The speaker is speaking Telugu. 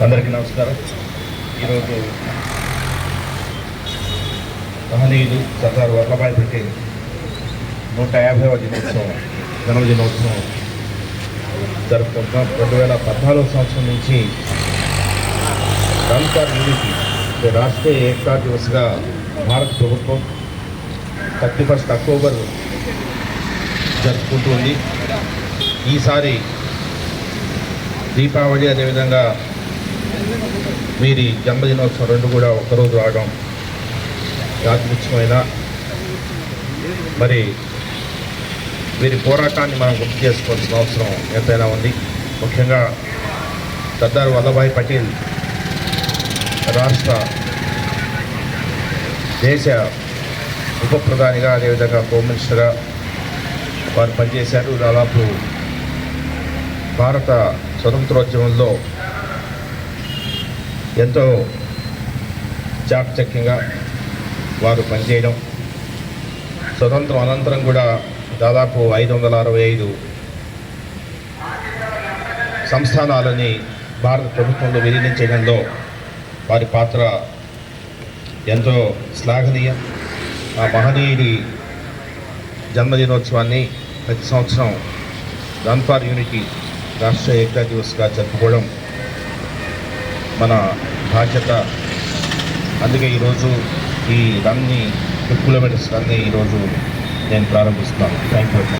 అందరికీ నమస్కారం. ఈరోజు మహనీయులు సర్దార్ వల్లభాయ్ పటేల్ 150వ జన్మదినోత్సవం జరుపుకుంటున్నాం. 2014 సంవత్సరం నుంచి రన్ ఫర్ యూనిటీ రాష్ట్రీయ ఏకతా దివస్గా భారత ప్రభుత్వం 31 అక్టోబర్ జరుపుకుంటుంది. ఈసారి దీపావళి అదేవిధంగా వీరి జన్మదినోత్సవం రెండు కూడా ఒకరోజు రావడం యాదృచ్ఛికమైన మరి వీరి పోరాటాన్ని మనం గుర్తు చేసుకోవాల్సిన అవసరం ఎంతైనా ఉంది. ముఖ్యంగా సర్దార్ వల్లభాయ్ పటేల్ రాష్ట్ర దేశ ఉప ప్రధానిగా అదేవిధంగా హోమ్ మినిస్టర్గా వారు పనిచేశారు. దాదాపు భారత స్వతంత్రోద్యమంలో ఎంతో చాకచక్యంగా వారు పనిచేయడం, స్వతంత్రం అనంతరం కూడా దాదాపు 565 సంస్థానాలని భారత ప్రభుత్వంలో విలీనం చేయడంలో వారి పాత్ర ఎంతో శ్లాఘనీయం. ఆ మహనీయుడి జన్మదినోత్సవాన్ని ప్రతి సంవత్సరం రన్ ఫర్ యూనిటీ రాష్ట్రీయ ఏకతా దివస్గా జరుపుకోవడం మన బాధ్యత. అందుకే ఈరోజు ఈ రన్ని 2 కిలోమీటర్స్ రన్ని ఈరోజు నేను ప్రారంభిస్తున్నాను. Thank you.